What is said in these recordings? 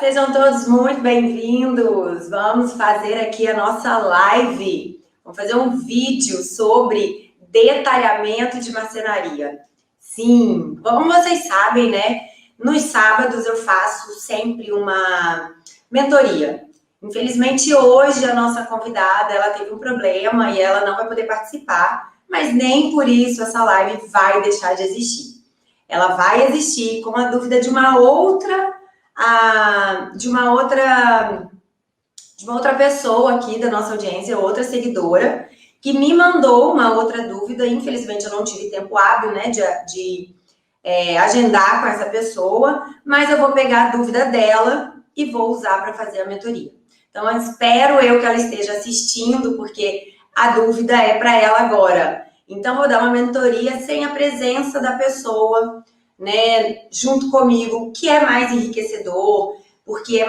Sejam todos muito bem-vindos. Vamos fazer aqui a nossa live. Vamos fazer um vídeo sobre detalhamento de marcenaria. Sim, como vocês sabem, né? Nos sábados eu faço sempre uma mentoria. Infelizmente, hoje a nossa convidada, ela teve um problema e ela não vai poder participar, mas nem por isso essa live vai deixar de existir. Ela vai existir com a dúvida de uma outra pessoa aqui da nossa audiência, outra seguidora, que me mandou uma outra dúvida. Infelizmente, eu não tive tempo hábil, né, de agendar com essa pessoa, mas eu vou pegar a dúvida dela e vou usar para fazer a mentoria. Então, eu espero que ela esteja assistindo, porque a dúvida é para ela agora. Então, vou dar uma mentoria sem a presença da pessoa, né, junto comigo, que é mais enriquecedor, porque é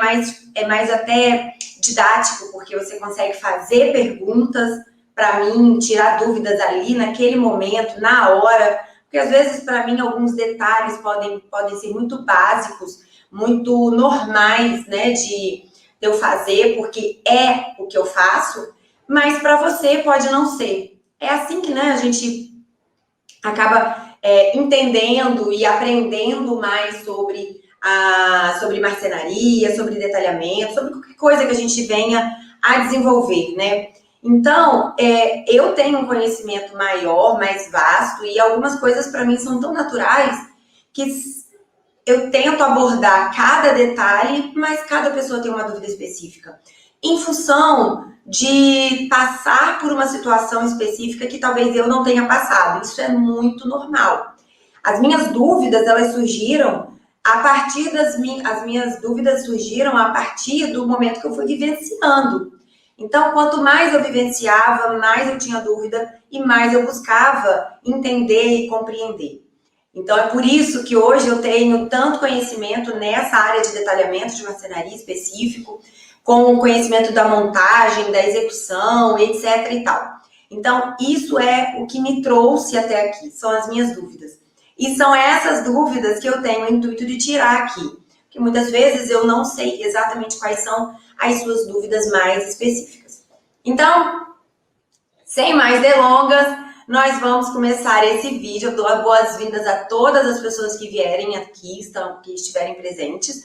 mais até didático, porque você consegue fazer perguntas para mim, tirar dúvidas ali naquele momento, na hora, porque às vezes para mim alguns detalhes podem ser muito básicos, muito normais, né, de eu fazer, porque é o que eu faço, mas para você pode não ser. É assim que, né, a gente acaba entendendo e aprendendo mais sobre marcenaria, sobre detalhamento, sobre qualquer coisa que a gente venha a desenvolver, né? Então, eu tenho um conhecimento maior, mais vasto, e algumas coisas para mim são tão naturais que eu tento abordar cada detalhe, mas cada pessoa tem uma dúvida específica. Em função de passar por uma situação específica que talvez eu não tenha passado. Isso é muito normal. As minhas dúvidas, elas surgiram as minhas dúvidas surgiram a partir do momento que eu fui vivenciando. Então, quanto mais eu vivenciava, mais eu tinha dúvida e mais eu buscava entender e compreender. Então, é por isso que hoje eu tenho tanto conhecimento nessa área de detalhamento de marcenaria específico, com o conhecimento da montagem, da execução, etc e tal. Então, isso é o que me trouxe até aqui, são as minhas dúvidas. E são essas dúvidas que eu tenho o intuito de tirar aqui, porque muitas vezes eu não sei exatamente quais são as suas dúvidas mais específicas. Então, sem mais delongas, nós vamos começar esse vídeo. Eu dou as boas-vindas a todas as pessoas que vierem aqui, que estiverem presentes.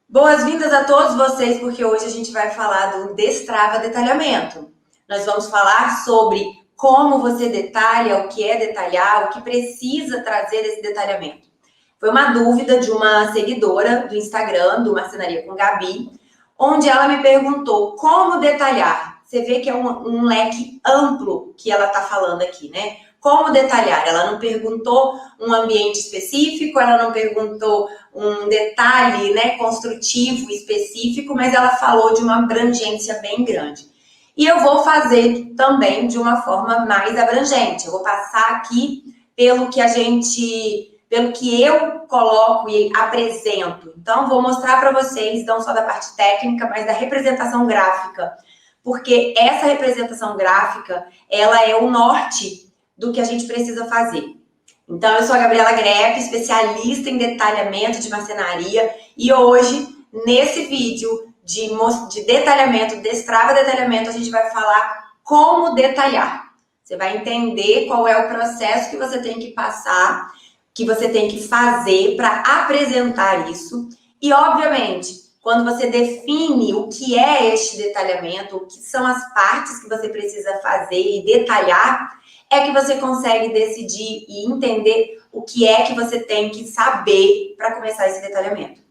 Boas-vindas a todos vocês, porque hoje a gente vai falar do Destrava Detalhamento. Nós vamos falar sobre como você detalha, o que é detalhar, o que precisa trazer desse detalhamento. Foi uma dúvida de uma seguidora do Instagram, do Marcenaria com Gabi, onde ela me perguntou como detalhar. Você vê que é um leque amplo que ela está falando aqui, né? Como detalhar? Ela não perguntou um ambiente específico, ela não perguntou um detalhe, né, construtivo específico, mas ela falou de uma abrangência bem grande. E eu vou fazer também de uma forma mais abrangente. Eu vou passar aqui pelo que eu coloco e apresento. Então, vou mostrar para vocês, não só da parte técnica, mas da representação gráfica. Porque essa representação gráfica, ela é o norte do que a gente precisa fazer. Então, eu sou a Gabriela Grepp, especialista em detalhamento de marcenaria, e hoje, nesse vídeo de detalhamento, Destrava Detalhamento, a gente vai falar como detalhar. Você vai entender qual é o processo que você tem que passar, que você tem que fazer para apresentar isso. E, obviamente, quando você define o que é este detalhamento, o que são as partes que você precisa fazer e detalhar, é que você consegue decidir e entender o que é que você tem que saber para começar esse detalhamento.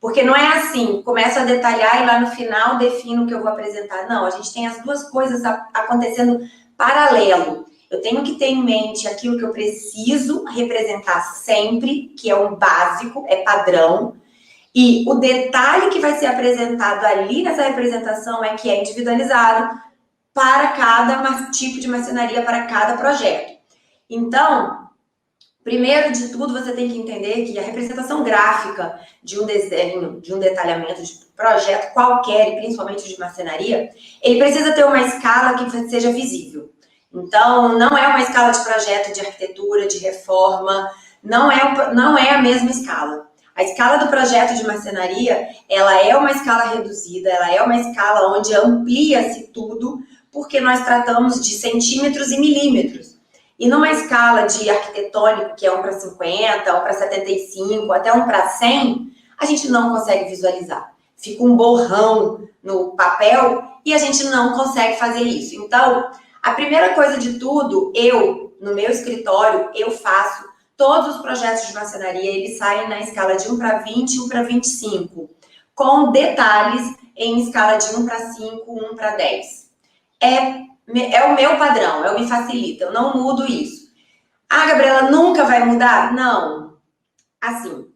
Porque não é assim, começo a detalhar e lá no final defino o que eu vou apresentar. Não, a gente tem as duas coisas acontecendo paralelo. Eu tenho que ter em mente aquilo que eu preciso representar sempre, que é um básico, é padrão. E o detalhe que vai ser apresentado ali nessa representação é que é individualizado para cada tipo de marcenaria, para cada projeto. Então, primeiro de tudo, você tem que entender que a representação gráfica de um desenho, de um detalhamento de projeto qualquer, e principalmente de marcenaria, ele precisa ter uma escala que seja visível. Então, não é uma escala de projeto de arquitetura, de reforma, não é a mesma escala. A A escala do projeto de marcenaria, ela é uma escala reduzida, ela é uma escala onde amplia-se tudo, porque nós tratamos de centímetros e milímetros. E numa escala de arquitetônico, que é 1 para 50, 1 para 75, até 1 para 100, a gente não consegue visualizar. Fica um borrão no papel e a gente não consegue fazer isso. Então, a primeira coisa de tudo, no meu escritório, eu faço todos os projetos de marcenaria, eles saem na escala de 1 para 20 e 1 para 25, com detalhes em escala de 1 para 5, 1 para 10. É o meu padrão, me facilita, eu não mudo isso. Ah, Gabriela, nunca vai mudar? Não. Assim,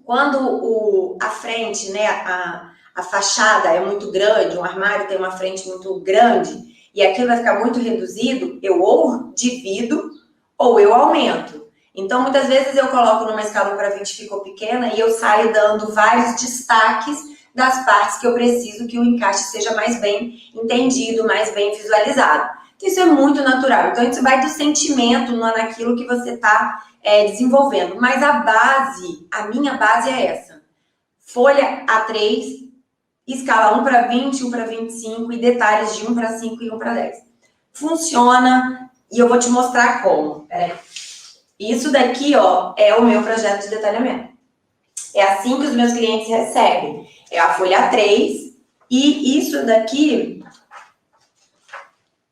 quando a frente, né, a fachada é muito grande, um armário tem uma frente muito grande e aquilo vai ficar muito reduzido, eu ou divido ou eu aumento. Então, muitas vezes eu coloco numa escala 1 para 20, ficou pequena, e eu saio dando vários destaques das partes que eu preciso que o encaixe seja mais bem entendido, mais bem visualizado. Então, isso é muito natural. Então, isso vai do sentimento naquilo que você está desenvolvendo. Mas a minha base é essa. Folha A3, escala 1 para 20, 1 para 25 e detalhes de 1 para 5 e 1 para 10. Funciona e eu vou te mostrar como. Peraí. Isso daqui, ó, é o meu projeto de detalhamento. É assim que os meus clientes recebem. É a folha A3 e isso daqui...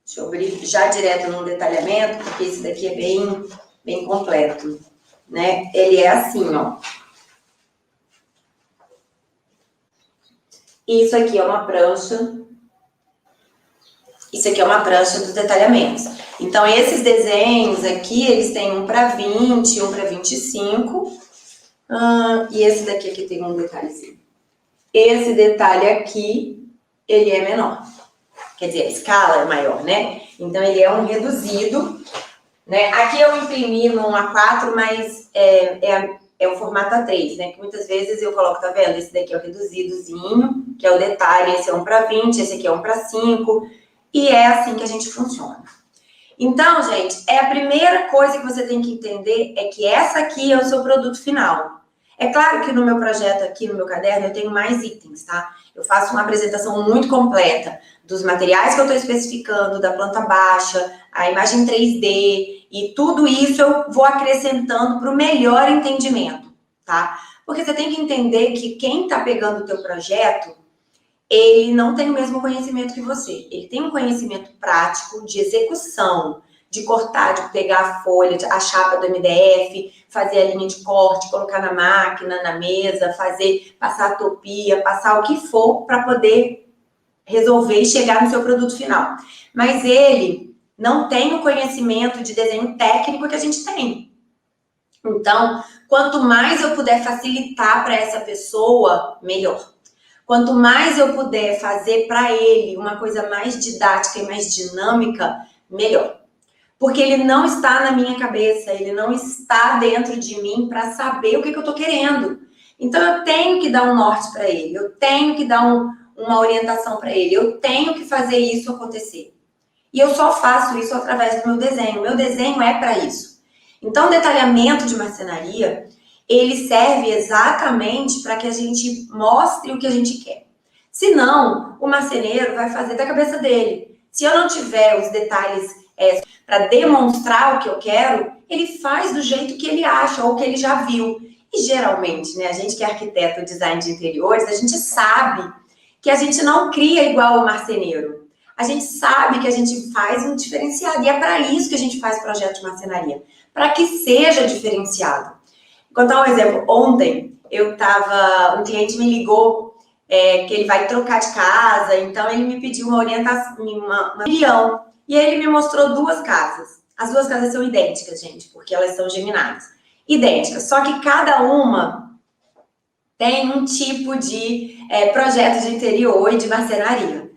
Deixa eu abrir já direto no detalhamento, porque esse daqui é bem completo, né? Ele é assim, ó. Isso aqui é uma prancha. Isso aqui é uma prancha dos detalhamentos. Então, esses desenhos aqui, eles têm 1 para 20, 1 para 25. E esse daqui aqui tem um detalhezinho. Esse detalhe aqui, ele é menor. Quer dizer, a escala é maior, né? Então, ele é um reduzido, né? Aqui eu imprimi no A4, mas é o formato A3, né? Que muitas vezes eu coloco, tá vendo? Esse daqui é o reduzidozinho, que é o detalhe. Esse é 1 para 20, esse aqui é 1 para 5. E é assim que a gente funciona. Então, gente, a primeira coisa que você tem que entender é que essa aqui é o seu produto final. É claro que no meu projeto aqui, no meu caderno, eu tenho mais itens, tá? Eu faço uma apresentação muito completa dos materiais que eu estou especificando, da planta baixa, a imagem 3D, e tudo isso eu vou acrescentando para o melhor entendimento, tá? Porque você tem que entender que quem está pegando o teu projeto, ele não tem o mesmo conhecimento que você. Ele tem um conhecimento prático de execução, de cortar, de pegar a folha, a chapa do MDF, fazer a linha de corte, colocar na máquina, na mesa, passar a topia, passar o que for para poder resolver e chegar no seu produto final. Mas ele não tem o conhecimento de desenho técnico que a gente tem. Então, quanto mais eu puder facilitar para essa pessoa, melhor. Quanto mais eu puder fazer para ele uma coisa mais didática e mais dinâmica, melhor. Porque ele não está na minha cabeça, ele não está dentro de mim para saber o que eu estou querendo. Então, eu tenho que dar um norte para ele, eu tenho que dar uma orientação para ele, eu tenho que fazer isso acontecer. E eu só faço isso através do meu desenho. O meu desenho é para isso. Então, o detalhamento de marcenaria, ele serve exatamente para que a gente mostre o que a gente quer. Senão, o marceneiro vai fazer da cabeça dele. Se eu não tiver os detalhes para demonstrar o que eu quero, ele faz do jeito que ele acha ou que ele já viu. E geralmente, né, a gente que é arquiteto, design de interiores, a gente sabe que a gente não cria igual o marceneiro. A gente sabe que a gente faz um diferenciado. E é para isso que a gente faz projeto de marcenaria. Para que seja diferenciado. Vou contar um exemplo. Ontem, um cliente me ligou que ele vai trocar de casa, então ele me pediu uma orientação, uma opinião. E aí ele me mostrou 2 casas. As 2 casas são idênticas, gente, porque elas são geminadas. Idênticas, só que cada uma tem um tipo de projeto de interior e de marcenaria.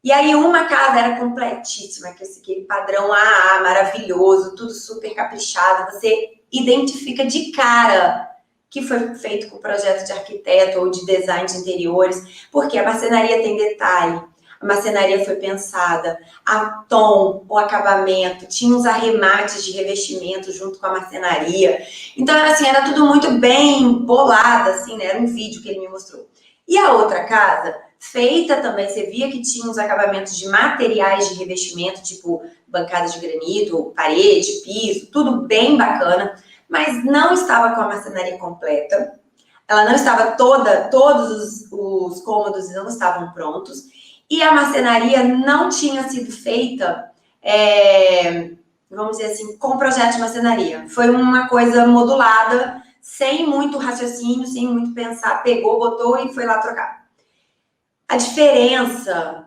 E aí uma casa era completíssima, que aquele padrão AA, maravilhoso, tudo super caprichado. Você identifica de cara que foi feito com projeto de arquiteto ou de design de interiores, porque a marcenaria tem detalhe. A a marcenaria foi pensada, a tom, o acabamento, tinha uns arremates de revestimento junto com a marcenaria. Então, assim, era tudo muito bem bolado, assim, né? Era um vídeo que ele me mostrou. E a outra casa, feita também, você via que tinha uns acabamentos de materiais de revestimento, tipo bancadas de granito, parede, piso, tudo bem bacana, mas não estava com a marcenaria completa. Ela não estava todos os cômodos não estavam prontos. E a marcenaria não tinha sido feita, vamos dizer assim, com projeto de marcenaria. Foi uma coisa modulada, sem muito raciocínio, sem muito pensar, pegou, botou e foi lá trocar. A diferença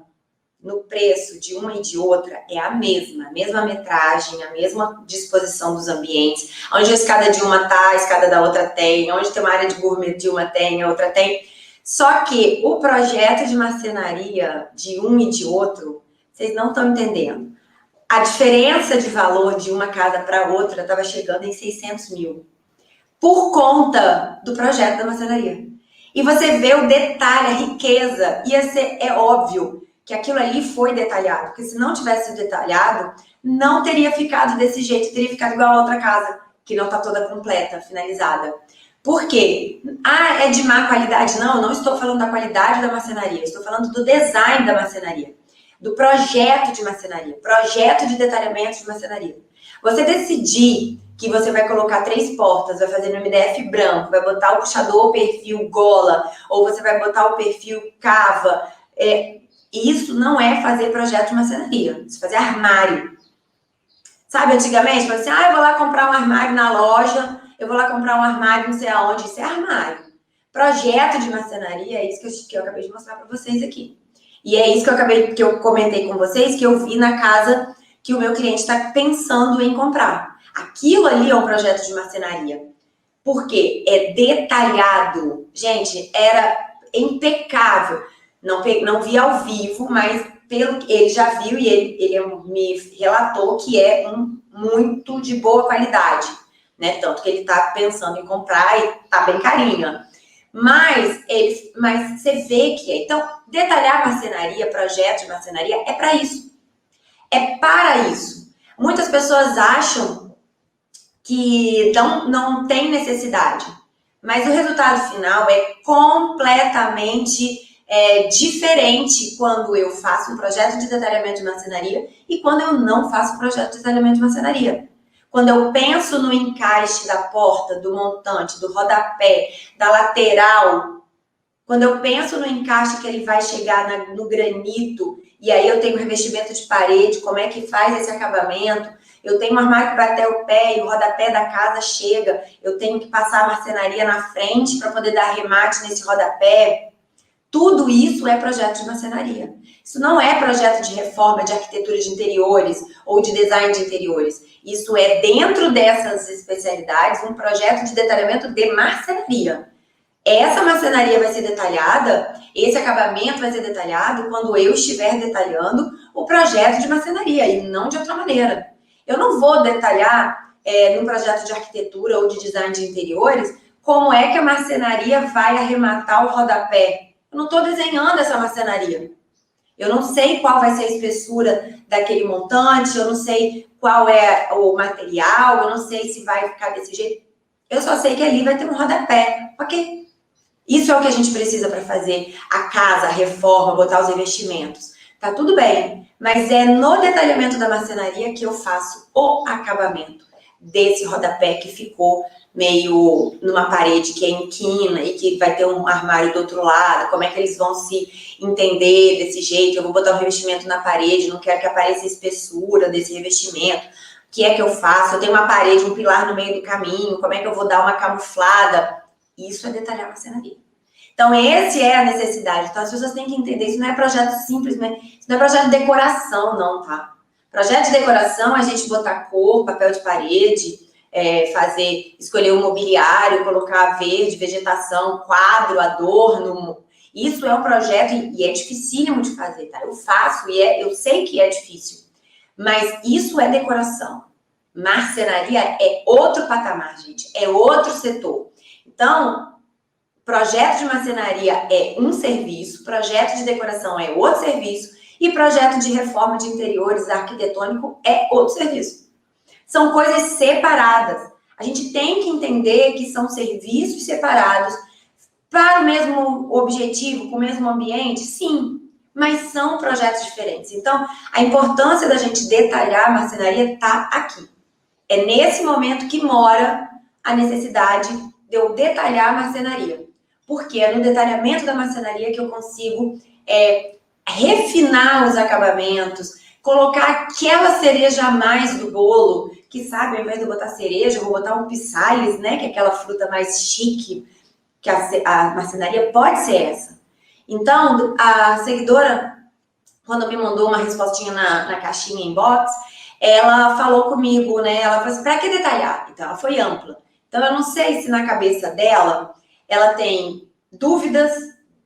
no preço de uma e de outra é a mesma metragem, a mesma disposição dos ambientes, onde a escada de uma tá, a escada da outra tem, onde tem uma área de gourmet de uma tem, a outra tem. Só que o projeto de marcenaria de um e de outro, vocês não estão entendendo. A diferença de valor de uma casa para outra estava chegando em 600 mil, por conta do projeto da marcenaria. E você vê o detalhe, a riqueza, é óbvio que aquilo ali foi detalhado, porque se não tivesse sido detalhado, não teria ficado desse jeito, teria ficado igual a outra casa, que não está toda completa, finalizada. Por quê? Ah, é de má qualidade? Não, eu não estou falando da qualidade da marcenaria, estou falando do design da marcenaria, do projeto de marcenaria, projeto de detalhamento de marcenaria. Você decidir que você vai colocar 3 portas, vai fazer no MDF branco, vai botar o puxador perfil gola, ou você vai botar o perfil cava, isso não é fazer projeto de marcenaria, isso é fazer armário. Sabe, antigamente, você assim, eu vou lá comprar um armário na loja, eu vou lá comprar um armário não sei aonde, isso é armário. Projeto de marcenaria é isso que eu acabei de mostrar para vocês aqui. E é isso que eu comentei com vocês, que eu vi na casa que o meu cliente está pensando em comprar. Aquilo ali é um projeto de marcenaria. Porque é detalhado. Gente, era impecável. Não vi ao vivo, mas pelo que ele já viu e ele me relatou que é muito de boa qualidade, né? Tanto que ele está pensando em comprar e tá bem carinha. Mas você vê que é. Então, detalhar marcenaria, projeto de marcenaria, é para isso. É para isso. Muitas pessoas acham que não tem necessidade, mas o resultado final é completamente diferente quando eu faço um projeto de detalhamento de marcenaria e quando eu não faço projeto de detalhamento de marcenaria. Quando eu penso no encaixe da porta, do montante, do rodapé, da lateral, quando eu penso no encaixe que ele vai chegar no granito, e aí eu tenho revestimento de parede, como é que faz esse acabamento, eu tenho um armário que vai até o pé e o rodapé da casa chega, eu tenho que passar a marcenaria na frente para poder dar remate nesse rodapé. Tudo isso é projeto de marcenaria. Isso não é projeto de reforma, de arquitetura de interiores ou de design de interiores. Isso é, dentro dessas especialidades, um projeto de detalhamento de marcenaria. Essa marcenaria vai ser detalhada, esse acabamento vai ser detalhado quando eu estiver detalhando o projeto de marcenaria e não de outra maneira. Eu não vou detalhar num projeto de arquitetura ou de design de interiores como é que a marcenaria vai arrematar o rodapé. Eu não estou desenhando essa marcenaria. Eu não sei qual vai ser a espessura daquele montante, eu não sei qual é o material, eu não sei se vai ficar desse jeito. Eu só sei que ali vai ter um rodapé, ok? Isso é o que a gente precisa para fazer a casa, a reforma, botar os investimentos. Tá tudo bem, mas é no detalhamento da marcenaria que eu faço o acabamento desse rodapé que ficou meio numa parede que é em quina e que vai ter um armário do outro lado, como é que eles vão se entender desse jeito, eu vou botar um revestimento na parede, não quero que apareça a espessura desse revestimento, o que é que eu faço? Eu tenho uma parede, um pilar no meio do caminho, como é que eu vou dar uma camuflada? Isso é detalhar a marcenaria. Então, essa é a necessidade. Então, as pessoas têm que entender, isso não é projeto simplesmente, isso não é projeto de decoração, não, tá? Projeto de decoração é a gente botar cor, papel de parede, escolher o mobiliário, colocar verde, vegetação, quadro, adorno. Isso é um projeto e é dificílimo de fazer, tá? Eu faço e eu sei que é difícil, mas isso é decoração. Marcenaria é outro patamar, gente, é outro setor. Então, projeto de marcenaria é um serviço, projeto de decoração é outro serviço E projeto de reforma de interiores arquitetônico é outro serviço. São coisas separadas. A gente tem que entender que são serviços separados para o mesmo objetivo, com o mesmo ambiente, sim, mas são projetos diferentes. Então, a importância da gente detalhar a marcenaria está aqui. É nesse momento que mora a necessidade de eu detalhar a marcenaria. Porque é no detalhamento da marcenaria que eu consigo refinar os acabamentos, colocar aquela cereja a mais do bolo, que sabe, ao invés de eu botar cereja, eu vou botar um pisales, né, que é aquela fruta mais chique, que a marcenaria pode ser essa. Então, a seguidora, quando me mandou uma respostinha na caixinha inbox, ela falou comigo, né, ela falou assim, para que detalhar? Então, ela foi ampla. Então, eu não sei se na cabeça dela, ela tem dúvidas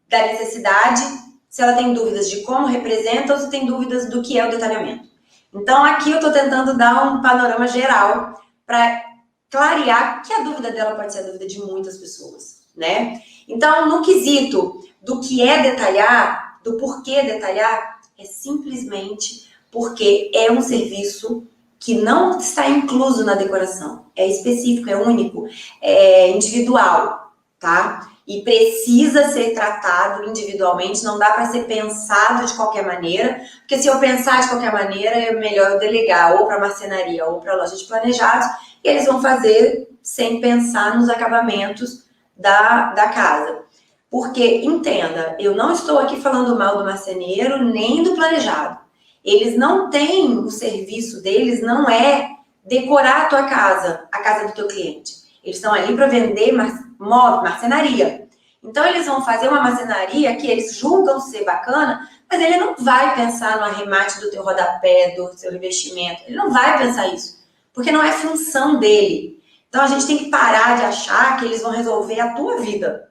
da necessidade, se ela tem dúvidas de como representa ou se tem dúvidas do que é o detalhamento. Então, aqui eu estou tentando dar um panorama geral para clarear que a dúvida dela pode ser a dúvida de muitas pessoas, né? Então, no quesito do que é detalhar, do porquê detalhar, é simplesmente porque é um serviço que não está incluso na decoração. É específico, é único, é individual, tá? E precisa ser tratado individualmente, não dá para ser pensado de qualquer maneira, porque se eu pensar de qualquer maneira, é melhor eu delegar ou para marcenaria ou para loja de planejados, e eles vão fazer sem pensar nos acabamentos da casa. Porque, entenda, eu não estou aqui falando mal do marceneiro nem do planejado. Eles não têm, o serviço deles não é decorar a tua casa, a casa do teu cliente. Eles estão ali para vender marcenaria. Então, eles vão fazer uma marcenaria que eles julgam ser bacana, mas ele não vai pensar no arremate do teu rodapé, do seu revestimento. Ele não vai pensar isso, porque não é função dele. Então, a gente tem que parar de achar que eles vão resolver a tua vida.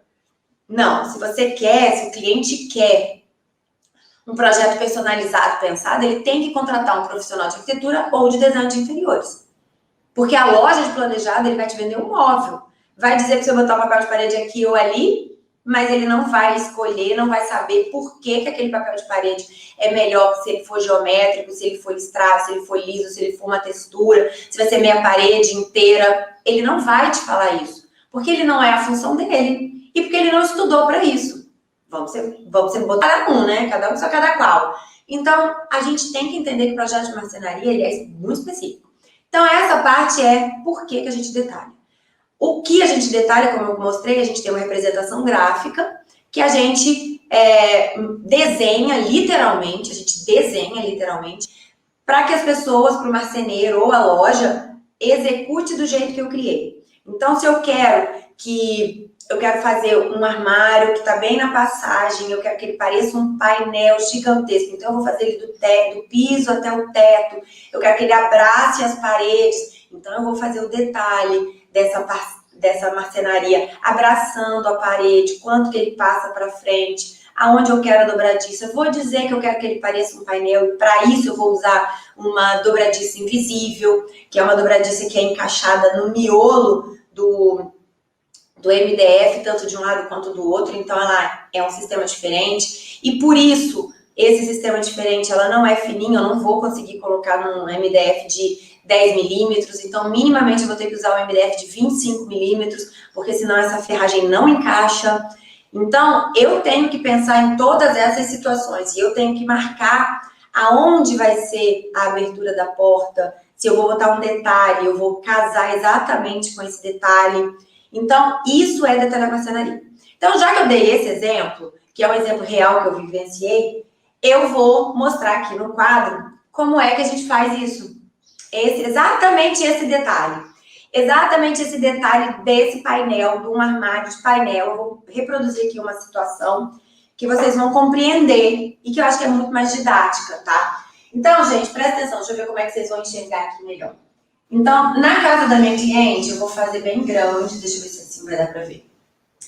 Não, se você quer, se o cliente quer um projeto personalizado, pensado, ele tem que contratar um profissional de arquitetura ou de design de interiores. Porque a loja de planejado, ele vai te vender um móvel. Vai dizer para você botar o papel de parede aqui ou ali, mas ele não vai escolher, não vai saber por que aquele papel de parede é melhor se ele for geométrico, se ele for listrado, se ele for liso, se ele for uma textura, se vai ser meia parede inteira. Ele não vai te falar isso, porque ele não é a função dele e porque ele não estudou para isso. Vamos botar cada um, né? Cada um só cada qual. Então, a gente tem que entender que o projeto de marcenaria ele é muito específico. Então, essa parte é por que a gente detalha. O que a gente detalha, como eu mostrei, a gente tem uma representação gráfica que a gente desenha literalmente, para que as pessoas, para o marceneiro ou a loja, execute do jeito que eu criei. Então, se eu quero fazer um armário que está bem na passagem, eu quero que ele pareça um painel gigantesco, então eu vou fazer ele do piso até o teto, eu quero que ele abrace as paredes, então eu vou fazer o detalhe dessa marcenaria abraçando a parede, quanto que ele passa para frente, aonde eu quero a dobradiça. Eu vou dizer que eu quero que ele pareça um painel e para isso eu vou usar uma dobradiça invisível, que é uma dobradiça que é encaixada no miolo do MDF, tanto de um lado quanto do outro, então ela é um sistema diferente, e por isso, esse sistema diferente, ela não é fininha, eu não vou conseguir colocar num MDF de 10 milímetros, então minimamente eu vou ter que usar um MDF de 25 milímetros, porque senão essa ferragem não encaixa. Então, eu tenho que pensar em todas essas situações, e eu tenho que marcar aonde vai ser a abertura da porta, se eu vou botar um detalhe, eu vou casar exatamente com esse detalhe. Então, isso é detalhar marcenaria. Então, já que eu dei esse exemplo, que é um exemplo real que eu vivenciei, eu vou mostrar aqui no quadro como é que a gente faz isso. Exatamente esse detalhe. Exatamente esse detalhe desse painel, de um armário de painel. Eu vou reproduzir aqui uma situação que vocês vão compreender e que eu acho que é muito mais didática, tá? Então, gente, presta atenção. Deixa eu ver como é que vocês vão enxergar aqui melhor. Então, na casa da minha cliente, eu vou fazer bem grande. Deixa eu ver se assim vai dar pra ver.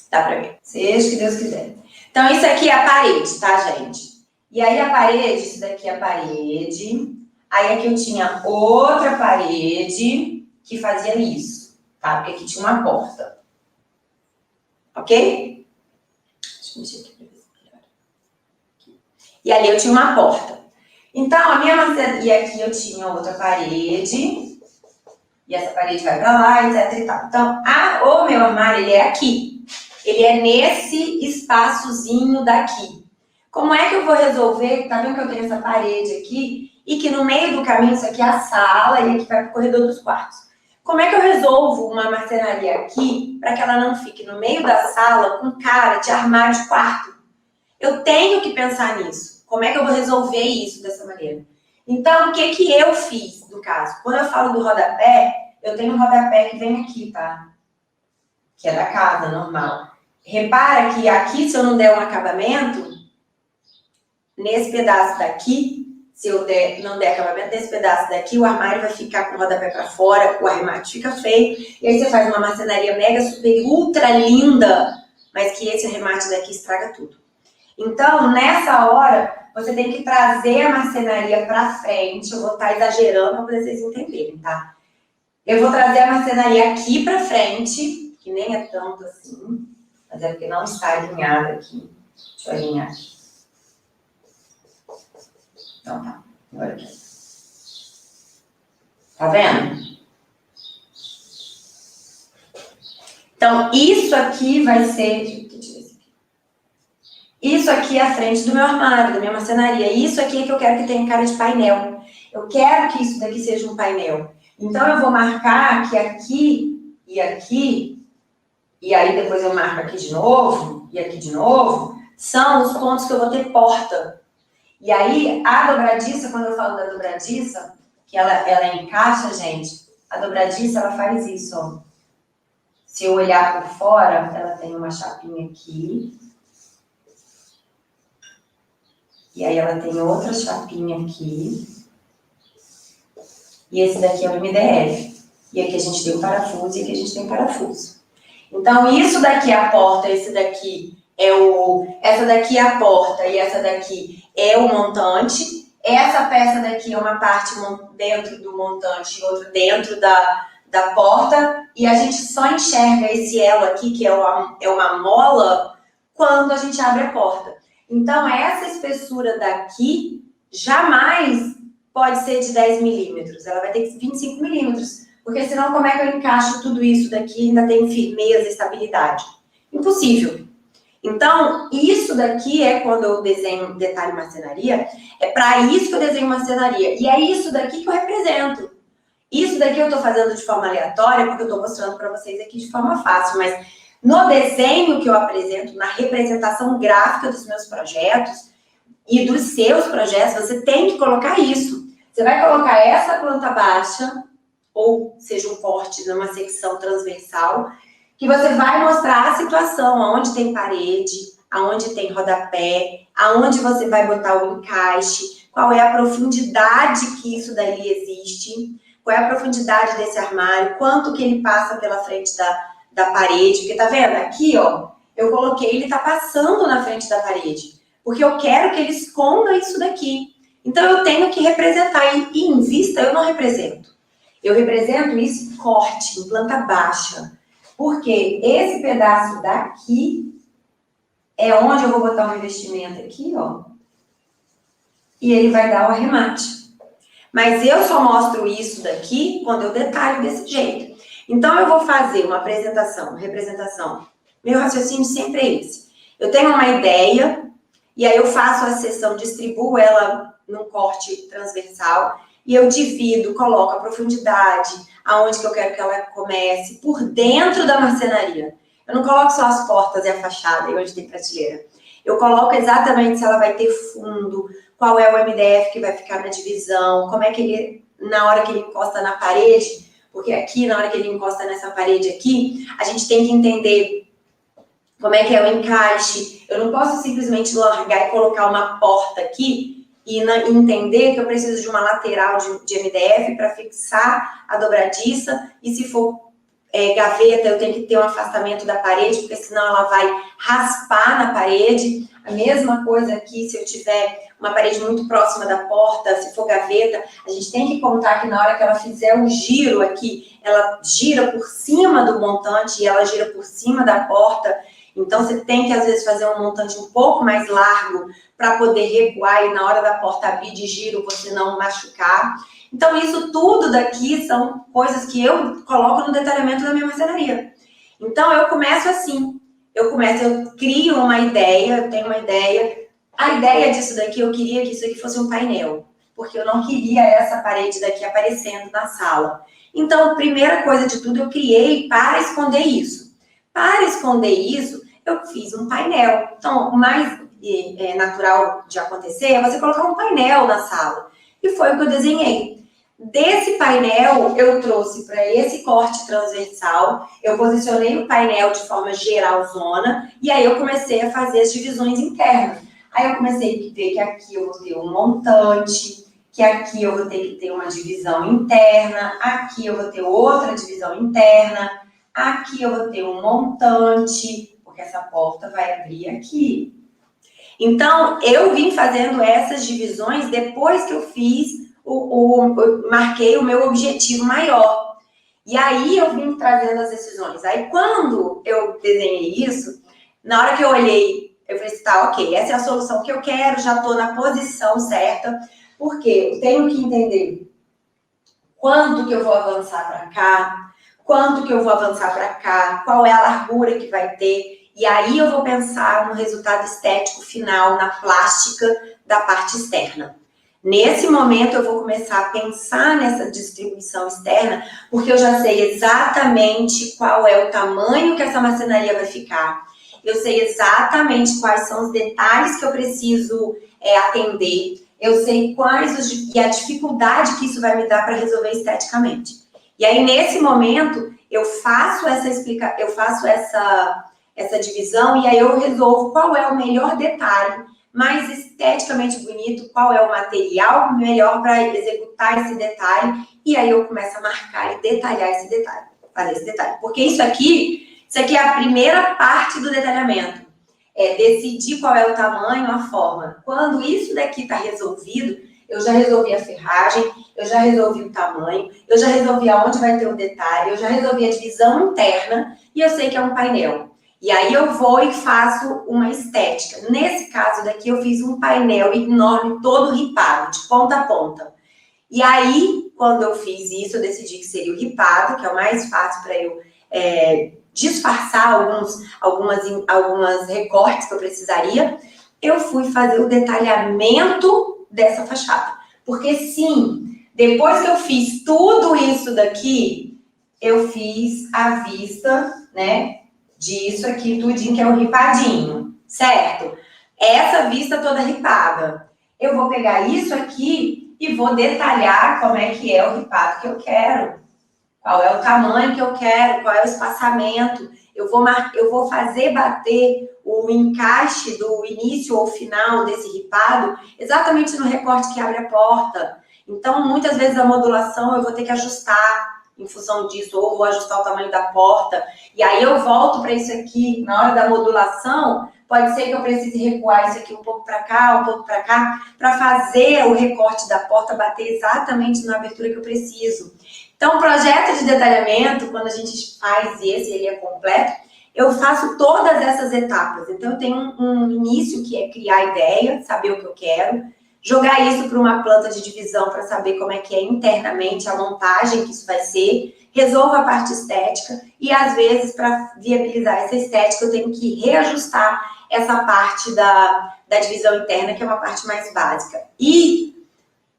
Dá pra ver. Seja o que Deus quiser. Então, isso aqui é a parede, tá, gente? E aí, a parede, isso daqui é a parede. Aí, aqui eu tinha outra parede que fazia isso, tá? Porque aqui tinha uma porta. Ok? Deixa eu mexer aqui pra ver se melhora. E ali eu tinha uma porta. Então, a minha marcenaria, e aqui eu tinha outra parede, e essa parede vai para lá, etc e tal. Então, o meu armário, ele é aqui. Ele é nesse espaçozinho daqui. Como é que eu vou resolver? Tá vendo que eu tenho essa parede aqui? E que no meio do caminho, isso aqui é a sala, e aqui vai pro corredor dos quartos. Como é que eu resolvo uma marcenaria aqui para que ela não fique no meio da sala com cara de armário de quarto? Eu tenho que pensar nisso. Como é que eu vou resolver isso dessa maneira? Então, o que eu fiz, no caso? Quando eu falo do rodapé, eu tenho um rodapé que vem aqui, tá? Que é da casa, normal. Repara que aqui, se eu não der um acabamento, nesse pedaço daqui, se eu não der acabamento nesse pedaço daqui, o armário vai ficar com o rodapé para fora, o arremate fica feio, e aí você faz uma marcenaria mega, super, ultra linda, mas que esse arremate daqui estraga tudo. Então, nessa hora, você tem que trazer a marcenaria para frente. Eu vou estar exagerando para vocês entenderem, tá? Eu vou trazer a marcenaria aqui para frente, que nem é tanto assim, mas é porque não está alinhada aqui. Deixa eu alinhar aqui. Então tá, agora aqui. Tá vendo? Então, isso aqui vai ser... Isso aqui é a frente do meu armário, da minha marcenaria. Isso aqui é que eu quero que tenha cara de painel. Eu quero que isso daqui seja um painel. Então, eu vou marcar que aqui, e aí depois eu marco aqui de novo, e aqui de novo, são os pontos que eu vou ter porta. E aí, a dobradiça, quando eu falo da dobradiça, que ela encaixa, gente, a dobradiça, ela faz isso, ó. Se eu olhar por fora, ela tem uma chapinha aqui. E aí ela tem outra chapinha aqui. E esse daqui é o MDF. E aqui a gente tem o parafuso e aqui a gente tem o parafuso. Então, isso daqui é a porta, esse daqui é essa daqui é a porta e essa daqui é o montante. Essa peça daqui é uma parte dentro do montante e outra dentro da porta. E a gente só enxerga esse elo aqui, que é uma mola, quando a gente abre a porta. Então, essa espessura daqui jamais pode ser de 10 milímetros. Ela vai ter que ser 25 milímetros. Porque senão, como é que eu encaixo tudo isso daqui e ainda tem firmeza e estabilidade? Impossível. Então, isso daqui é quando eu desenho detalhe marcenaria, é para isso que eu desenho marcenaria. E é isso daqui que eu represento. Isso daqui eu estou fazendo de forma aleatória, porque eu estou mostrando para vocês aqui de forma fácil, mas no desenho que eu apresento, na representação gráfica dos meus projetos e dos seus projetos, você tem que colocar isso. Você vai colocar essa planta baixa, ou seja, um corte numa secção transversal, que você vai mostrar a situação, onde tem parede, aonde tem rodapé, aonde você vai botar o encaixe, qual é a profundidade que isso dali existe, qual é a profundidade desse armário, quanto que ele passa pela frente da parede, porque tá vendo? Aqui, ó, eu coloquei, ele tá passando na frente da parede, porque eu quero que ele esconda isso daqui. Então, eu tenho que representar, e em vista eu não represento. Eu represento isso em corte, em planta baixa, porque esse pedaço daqui é onde eu vou botar um investimento aqui, ó, e ele vai dar o arremate. Mas eu só mostro isso daqui quando eu detalho desse jeito. Então, eu vou fazer uma apresentação, representação. Meu raciocínio sempre é esse. Eu tenho uma ideia, e aí eu faço a seção, distribuo ela num corte transversal, e eu divido, coloco a profundidade, aonde que eu quero que ela comece, por dentro da marcenaria. Eu não coloco só as portas e a fachada, e onde tem prateleira. Eu coloco exatamente se ela vai ter fundo, qual é o MDF que vai ficar na divisão, como é que ele, na hora que ele encosta na parede, porque aqui, na hora que ele encosta nessa parede aqui, a gente tem que entender como é que é o encaixe. Eu não posso simplesmente largar e colocar uma porta aqui e entender que eu preciso de uma lateral de MDF para fixar a dobradiça, e se for gaveta, eu tenho que ter um afastamento da parede, porque senão ela vai raspar na parede. A mesma coisa aqui, se eu tiver uma parede muito próxima da porta, se for gaveta, a gente tem que contar que na hora que ela fizer um giro aqui, ela gira por cima do montante e ela gira por cima da porta. Então, você tem que, às vezes, fazer um montante um pouco mais largo para poder recuar e na hora da porta abrir de giro você não machucar. Então, isso tudo daqui são coisas que eu coloco no detalhamento da minha marcenaria. Então, eu começo assim. Eu crio uma ideia, eu tenho uma ideia. A ideia disso daqui, eu queria que isso aqui fosse um painel. Porque eu não queria essa parede daqui aparecendo na sala. Então, a primeira coisa de tudo, eu criei para esconder isso. Para esconder isso, eu fiz um painel. Então, o mais natural de acontecer é você colocar um painel na sala. E foi o que eu desenhei. Desse painel, eu trouxe para esse corte transversal, eu posicionei o painel de forma geralzona, e aí eu comecei a fazer as divisões internas. Aí eu comecei a ver que aqui eu vou ter um montante, que aqui eu vou ter que ter uma divisão interna, aqui eu vou ter outra divisão interna, aqui eu vou ter um montante, porque essa porta vai abrir aqui. Então, eu vim fazendo essas divisões depois que eu fiz, marquei o meu objetivo maior. E aí eu vim trazendo as decisões. Aí quando eu desenhei isso, na hora que eu olhei, eu falei assim, tá, ok, essa é a solução que eu quero, já estou na posição certa, porque eu tenho que entender quanto que eu vou avançar para cá, quanto que eu vou avançar para cá, qual é a largura que vai ter, e aí eu vou pensar no resultado estético final, na plástica da parte externa. Nesse momento eu vou começar a pensar nessa distribuição externa, porque eu já sei exatamente qual é o tamanho que essa marcenaria vai ficar, eu sei exatamente quais são os detalhes que eu preciso atender, eu sei e a dificuldade que isso vai me dar para resolver esteticamente. E aí, nesse momento, eu faço essa divisão e aí eu resolvo qual é o melhor detalhe, mais esteticamente bonito, qual é o material melhor para executar esse detalhe, e aí eu começo a marcar e detalhar esse detalhe, fazer esse detalhe. Porque isso aqui é a primeira parte do detalhamento. É decidir qual é o tamanho, a forma. Quando isso daqui está resolvido, eu já resolvi a ferragem, eu já resolvi o tamanho, eu já resolvi aonde vai ter o detalhe, eu já resolvi a divisão interna e eu sei que é um painel. E aí eu vou e faço uma estética. Nesse caso daqui, eu fiz um painel enorme, todo ripado, de ponta a ponta. E aí, quando eu fiz isso, eu decidi que seria o ripado, que é o mais fácil para eu disfarçar algumas recortes que eu precisaria. Eu fui fazer o detalhamento dessa fachada. Porque sim, depois que eu fiz tudo isso daqui, eu fiz a vista, né, disso aqui, tudinho, que é o ripadinho, certo? Essa vista toda ripada. Eu vou pegar isso aqui e vou detalhar como é que é o ripado que eu quero. Qual é o tamanho que eu quero, qual é o espaçamento. Eu vou fazer bater o encaixe do início ou final desse ripado exatamente no recorte que abre a porta. Então, muitas vezes a modulação eu vou ter que ajustar em função disso, ou vou ajustar o tamanho da porta. E aí eu volto para isso aqui, na hora da modulação, pode ser que eu precise recuar isso aqui um pouco para cá, um pouco para cá, para fazer o recorte da porta bater exatamente na abertura que eu preciso. Então, o projeto de detalhamento, quando a gente faz ele é completo, eu faço todas essas etapas. Então, eu tenho um início que é criar a ideia, saber o que eu quero, jogar isso para uma planta de divisão para saber como é que é internamente a montagem que isso vai ser, resolvo a parte estética e, às vezes, para viabilizar essa estética, eu tenho que reajustar essa parte da divisão interna, que é uma parte mais básica. E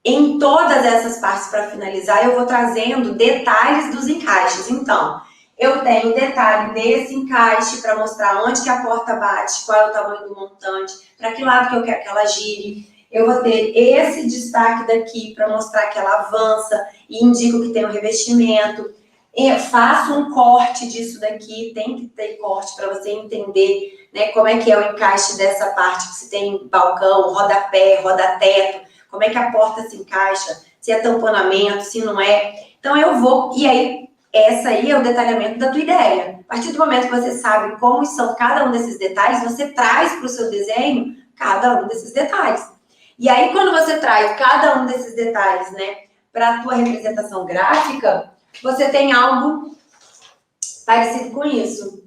em todas essas partes, para finalizar, eu vou trazendo detalhes dos encaixes. Então, eu tenho detalhe desse encaixe para mostrar onde que a porta bate, qual é o tamanho do montante, para que lado que eu quero que ela gire. Eu vou ter esse destaque daqui para mostrar que ela avança e indico que tem um revestimento. Eu faço um corte disso daqui, tem que ter corte para você entender, né, como é que é o encaixe dessa parte, que se tem balcão, rodapé, rodateto, como é que a porta se encaixa, se é tamponamento, se não é. Então eu vou, e aí, essa aí é o detalhamento da tua ideia. A partir do momento que você sabe como são cada um desses detalhes, você traz para o seu desenho cada um desses detalhes. E aí, quando você traz cada um desses detalhes, né, para a tua representação gráfica, você tem algo parecido com isso.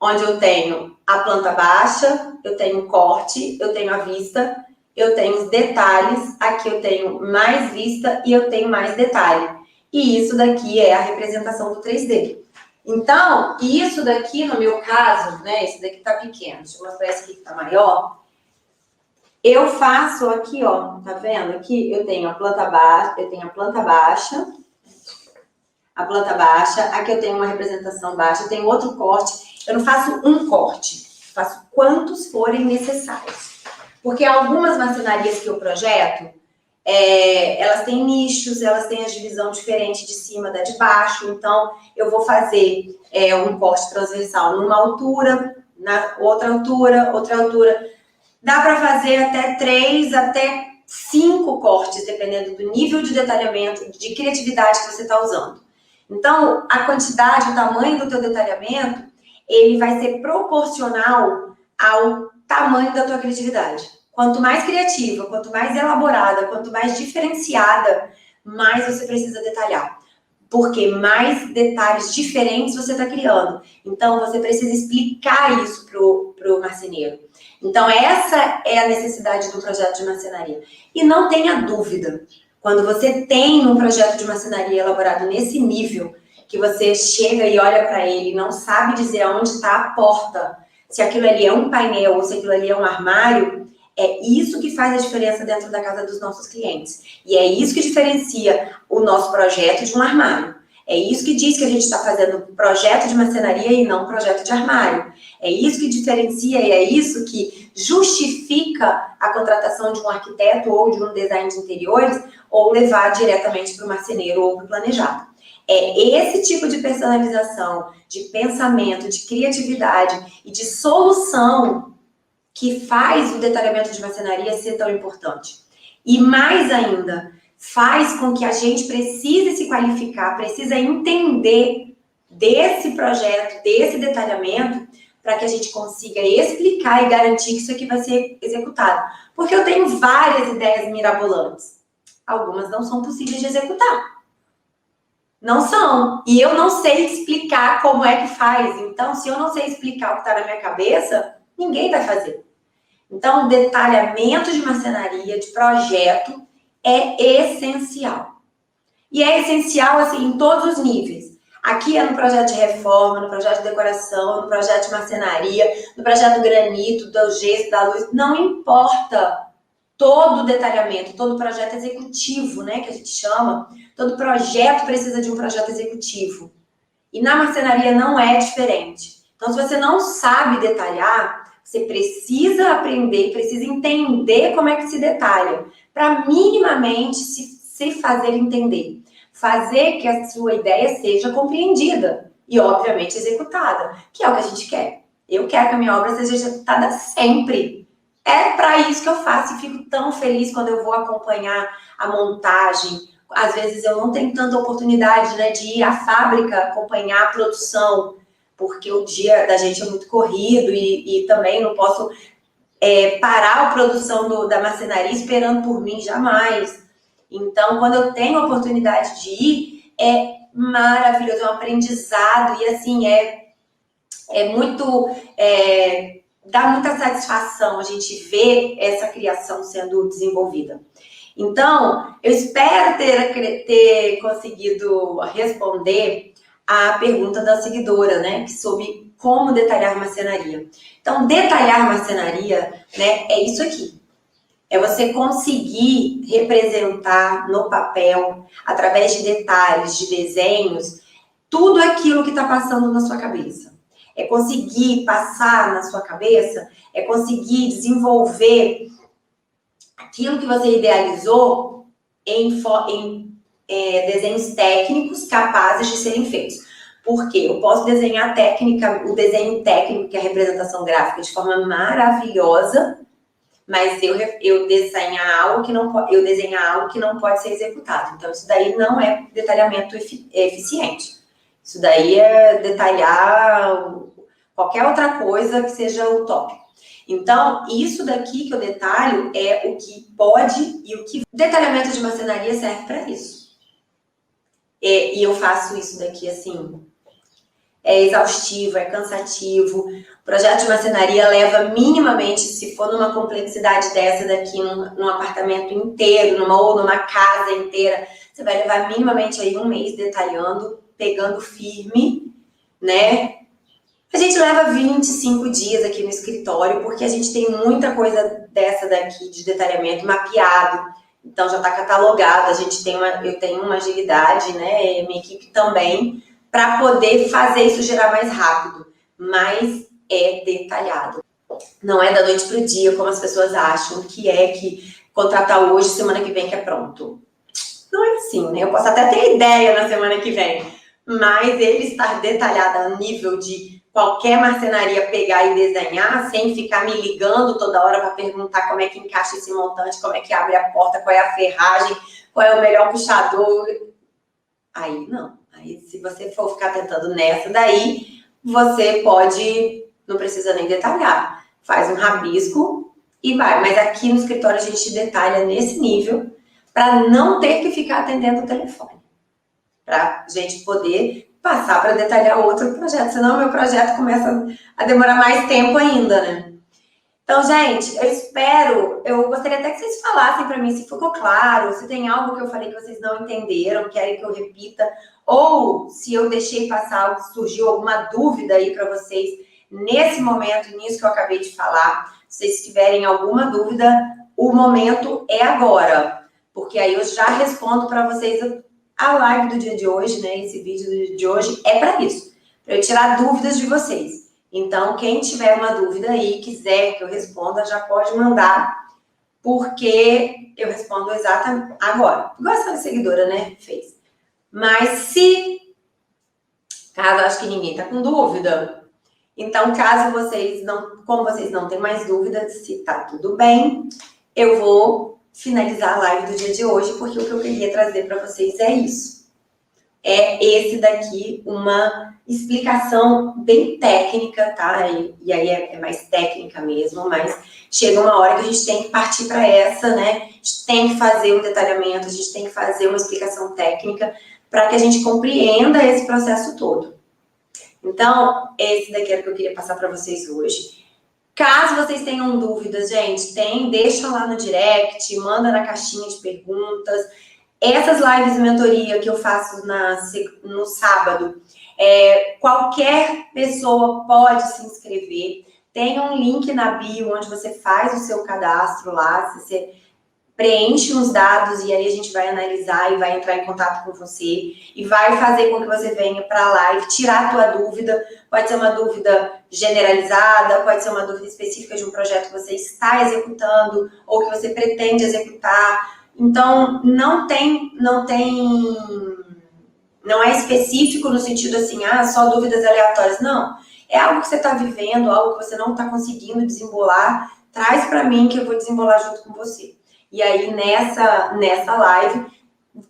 onde eu tenho a planta baixa, eu tenho o corte, eu tenho a vista, eu tenho os detalhes, aqui eu tenho mais vista e eu tenho mais detalhe. E isso daqui é a representação do 3D. Então, isso daqui, no meu caso, né, esse daqui tá pequeno, deixa eu mostrar esse aqui que tá maior. Eu faço aqui, ó, tá vendo? Aqui eu tenho a planta baixa, aqui eu tenho uma representação baixa, eu tenho outro corte. Eu não faço um corte, faço quantos forem necessários. Porque algumas marcenarias que eu projeto, elas têm nichos, elas têm a divisão diferente de cima da de baixo, então eu vou fazer um corte transversal numa altura, na outra altura. Dá para fazer até 3, até 5 cortes, dependendo do nível de detalhamento, de criatividade que você está usando. Então, a quantidade, o tamanho do teu detalhamento, ele vai ser proporcional ao tamanho da tua criatividade. Quanto mais criativa, quanto mais elaborada, quanto mais diferenciada, mais você precisa detalhar. Porque mais detalhes diferentes você está criando. Então, você precisa explicar isso pro marceneiro. Então, essa é a necessidade do projeto de marcenaria. E não tenha dúvida, quando você tem um projeto de marcenaria elaborado nesse nível, que você chega e olha para ele e não sabe dizer aonde está a porta, se aquilo ali é um painel ou se aquilo ali é um armário, é isso que faz a diferença dentro da casa dos nossos clientes. E é isso que diferencia o nosso projeto de um armário. É isso que diz que a gente está fazendo projeto de marcenaria e não projeto de armário. É isso que diferencia e é isso que justifica a contratação de um arquiteto ou de um design de interiores ou levar diretamente para o marceneiro ou para o planejado. É esse tipo de personalização, de pensamento, de criatividade e de solução que faz o detalhamento de marcenaria ser tão importante. E mais ainda, faz com que a gente precise se qualificar, precisa entender desse projeto, desse detalhamento, para que a gente consiga explicar e garantir que isso aqui vai ser executado. Porque eu tenho várias ideias mirabolantes. Algumas não são possíveis de executar. Não são. E eu não sei explicar como é que faz. Então, se eu não sei explicar o que está na minha cabeça, ninguém vai fazer. Então, o detalhamento de marcenaria, de projeto, é essencial. E é essencial, assim, em todos os níveis. Aqui é no projeto de reforma, no projeto de decoração, no projeto de marcenaria, no projeto do granito, do gesso, da luz. Não importa todo o detalhamento, todo projeto executivo, né, que a gente chama. Todo projeto precisa de um projeto executivo. E na marcenaria não é diferente. Então, se você não sabe detalhar, você precisa aprender, precisa entender como é que se detalha, para minimamente se fazer entender. Fazer que a sua ideia seja compreendida e, obviamente, executada, que é o que a gente quer. Eu quero que a minha obra seja executada sempre. É para isso que eu faço e fico tão feliz quando eu vou acompanhar a montagem. Às vezes eu não tenho tanta oportunidade, né, de ir à fábrica acompanhar a produção, porque o dia da gente é muito corrido e também não posso parar a produção da marcenaria esperando por mim, jamais. Então, quando eu tenho a oportunidade de ir, é maravilhoso, é um aprendizado e assim, dá muita satisfação a gente ver essa criação sendo desenvolvida. Então, eu espero ter conseguido responder a pergunta da seguidora, né, sobre como detalhar marcenaria. Então, detalhar marcenaria, né, é isso aqui. É você conseguir representar no papel, através de detalhes, de desenhos, tudo aquilo que está passando na sua cabeça. É conseguir passar na sua cabeça, é conseguir desenvolver aquilo que você idealizou em desenhos técnicos capazes de serem feitos. Porque eu posso desenhar o desenho técnico, que é a representação gráfica, de forma maravilhosa, mas eu desenhar algo que não pode ser executado. Então, isso daí não é detalhamento eficiente. Isso daí é detalhar qualquer outra coisa que seja utópico. Então, isso daqui que eu detalho é o que pode e o que... Detalhamento de marcenaria serve para isso. E eu faço isso daqui, assim, é exaustivo, é cansativo. O projeto de marcenaria leva minimamente, se for numa complexidade dessa daqui, num apartamento inteiro, ou numa casa inteira, você vai levar minimamente aí 1 mês detalhando, pegando firme, né? A gente leva 25 dias aqui no escritório, porque a gente tem muita coisa dessa daqui de detalhamento mapeado, então já está catalogado, eu tenho uma agilidade, né? Minha equipe também, para poder fazer isso gerar mais rápido, mas é detalhado. Não é da noite para o dia, como as pessoas acham, que contratar hoje, semana que vem que é pronto. Não é assim, né? Eu posso até ter ideia na semana que vem, mas ele estar detalhado a nível de qualquer marcenaria pegar e desenhar, sem ficar me ligando toda hora para perguntar como é que encaixa esse montante, como é que abre a porta, qual é a ferragem, qual é o melhor puxador. Aí não. Aí se você for ficar tentando nessa daí, você não precisa nem detalhar. Faz um rabisco e vai. Mas aqui no escritório a gente detalha nesse nível para não ter que ficar atendendo o telefone. Para a gente poder passar para detalhar outro projeto, senão o meu projeto começa a demorar mais tempo ainda, né? Então, gente, eu gostaria até que vocês falassem para mim se ficou claro, se tem algo que eu falei que vocês não entenderam, querem que eu repita, ou se eu deixei passar algo, surgiu alguma dúvida aí para vocês nesse momento, nisso que eu acabei de falar. Se vocês tiverem alguma dúvida, o momento é agora, porque aí eu já respondo para vocês. A live do dia de hoje, né, esse vídeo do dia de hoje é para isso, para eu tirar dúvidas de vocês. Então, quem tiver uma dúvida aí, quiser que eu responda, já pode mandar, porque eu respondo exatamente agora. Igual essa seguidora, né, fez. Mas caso acho que ninguém tá com dúvida, então como vocês não têm mais dúvidas, se tá tudo bem, eu vou finalizar a live do dia de hoje, porque o que eu queria trazer para vocês é isso. É esse daqui, uma explicação bem técnica, tá? E aí é mais técnica mesmo, mas chega uma hora que a gente tem que partir para essa, né? A gente tem que fazer um detalhamento, a gente tem que fazer uma explicação técnica para que a gente compreenda esse processo todo. Então, esse daqui era o que eu queria passar para vocês hoje. Caso vocês tenham dúvidas, gente, deixa lá no direct, manda na caixinha de perguntas. Essas lives de mentoria que eu faço no sábado, qualquer pessoa pode se inscrever. Tem um link na bio onde você faz o seu cadastro lá, você preenche os dados e aí a gente vai analisar e vai entrar em contato com você e vai fazer com que você venha para a live, tirar a tua dúvida. Pode ser uma dúvida generalizada, pode ser uma dúvida específica de um projeto que você está executando ou que você pretende executar. Então, não é específico no sentido assim, só dúvidas aleatórias. Não, é algo que você está vivendo, algo que você não está conseguindo desembolar, traz para mim que eu vou desembolar junto com você. E aí, nessa live,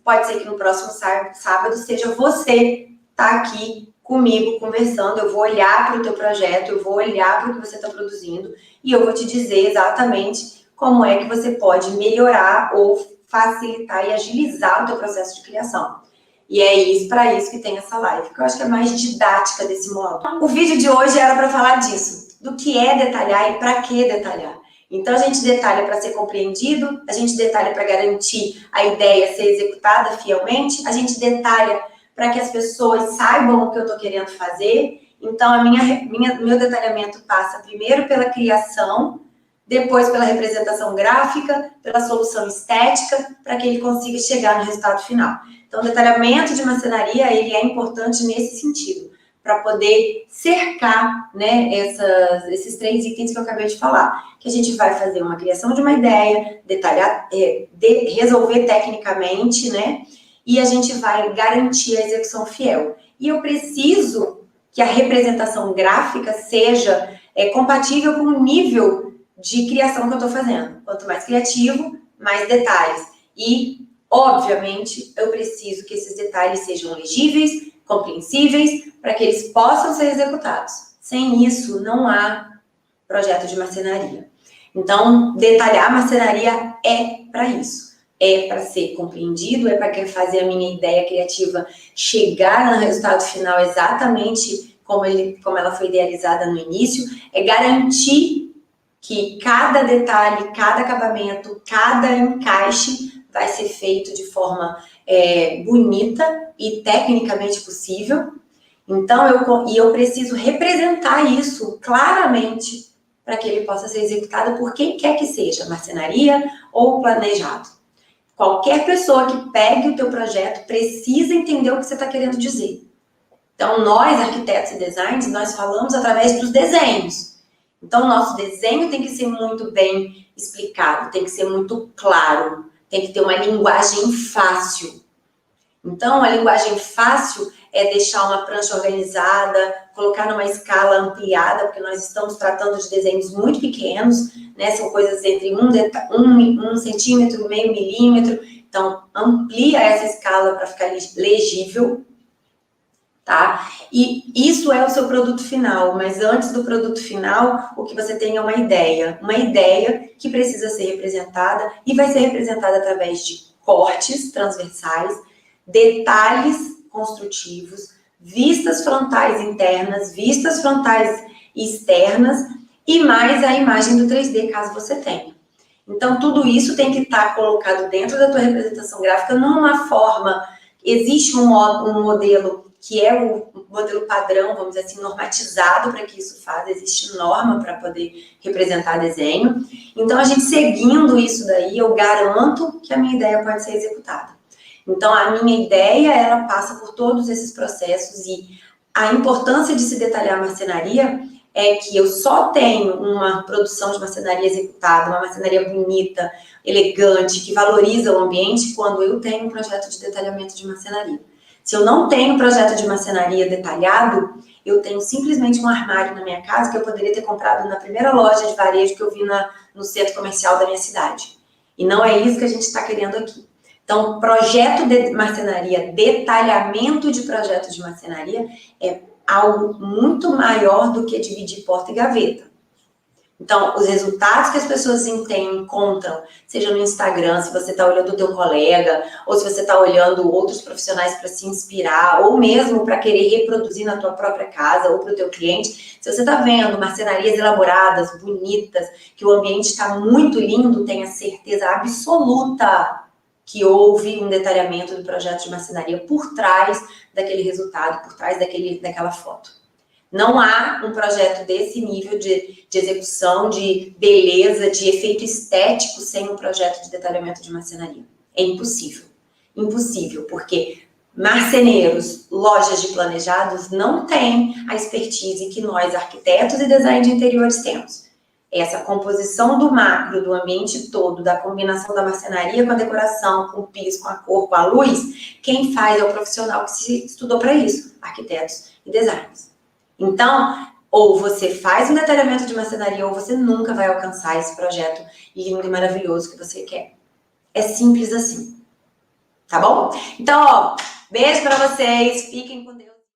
pode ser que no próximo sábado seja você tá aqui comigo conversando, eu vou olhar para o teu projeto, eu vou olhar para o que você está produzindo e eu vou te dizer exatamente como é que você pode melhorar ou facilitar e agilizar o teu processo de criação. E é para isso que tem essa live, que eu acho que é mais didática desse modo. O vídeo de hoje era para falar disso, do que é detalhar e para que detalhar. Então, a gente detalha para ser compreendido, a gente detalha para garantir a ideia ser executada fielmente, a gente detalha para que as pessoas saibam o que eu estou querendo fazer. Então, meu detalhamento passa primeiro pela criação, depois pela representação gráfica, pela solução estética, para que ele consiga chegar no resultado final. Então, o detalhamento de marcenaria, ele é importante nesse sentido, para poder cercar, né, esses 3 itens que eu acabei de falar. Que a gente vai fazer uma criação de uma ideia, detalhar, resolver tecnicamente, né, e a gente vai garantir a execução fiel. E eu preciso que a representação gráfica seja compatível com o nível de criação que eu estou fazendo. Quanto mais criativo, mais detalhes. E, obviamente, eu preciso que esses detalhes sejam legíveis, compreensíveis, para que eles possam ser executados. Sem isso, não há projeto de marcenaria. Então, detalhar marcenaria é para isso. É para ser compreendido, é para fazer a minha ideia criativa chegar no resultado final exatamente como ela foi idealizada no início, é garantir que cada detalhe, cada acabamento, cada encaixe vai ser feito de forma bonita e tecnicamente possível. Então, eu preciso representar isso claramente para que ele possa ser executado por quem quer que seja, marcenaria ou planejado. Qualquer pessoa que pegue o teu projeto precisa entender o que você está querendo dizer. Então, nós, arquitetos e designers, nós falamos através dos desenhos. Então, o nosso desenho tem que ser muito bem explicado, tem que ser muito claro, tem que ter uma linguagem fácil. Então, a linguagem fácil é deixar uma prancha organizada, colocar numa escala ampliada, porque nós estamos tratando de desenhos muito pequenos, né? São coisas entre 1 centímetro, meio milímetro. Então, amplia essa escala para ficar legível, tá? E isso é o seu produto final, mas antes do produto final, o que você tem é uma ideia que precisa ser representada e vai ser representada através de cortes transversais, detalhes construtivos, vistas frontais internas, vistas frontais externas e mais a imagem do 3D, caso você tenha. Então, tudo isso tem que estar colocado dentro da tua representação gráfica numa forma. Existe um modelo que é o modelo padrão, vamos dizer assim, normatizado para que isso faça, existe norma para poder representar desenho. Então, a gente seguindo isso daí, eu garanto que a minha ideia pode ser executada. Então, a minha ideia, ela passa por todos esses processos e a importância de se detalhar a marcenaria é que eu só tenho uma produção de marcenaria executada, uma marcenaria bonita, elegante, que valoriza o ambiente quando eu tenho um projeto de detalhamento de marcenaria. Se eu não tenho projeto de marcenaria detalhado, eu tenho simplesmente um armário na minha casa que eu poderia ter comprado na primeira loja de varejo que eu vi no centro comercial da minha cidade. E não é isso que a gente está querendo aqui. Então, projeto de marcenaria, detalhamento de projeto de marcenaria é algo muito maior do que dividir porta e gaveta. Então, os resultados que as pessoas encontram, seja no Instagram, se você está olhando o teu colega, ou se você está olhando outros profissionais para se inspirar, ou mesmo para querer reproduzir na tua própria casa ou para o teu cliente, se você está vendo marcenarias elaboradas, bonitas, que o ambiente está muito lindo, tenha certeza absoluta que houve um detalhamento do projeto de marcenaria por trás daquele resultado, por trás daquela foto. Não há um projeto desse nível de execução, de beleza, de efeito estético sem um projeto de detalhamento de marcenaria. É impossível. Impossível, porque marceneiros, lojas de planejados não têm a expertise que nós, arquitetos e design de interiores, temos. Essa composição do macro, do ambiente todo, da combinação da marcenaria com a decoração, com o piso, com a cor, com a luz, quem faz é o profissional que se estudou para isso, arquitetos e designers. Então, ou você faz um detalhamento de marcenaria ou você nunca vai alcançar esse projeto lindo e maravilhoso que você quer. É simples assim. Tá bom? Então, ó, beijo para vocês, fiquem com Deus.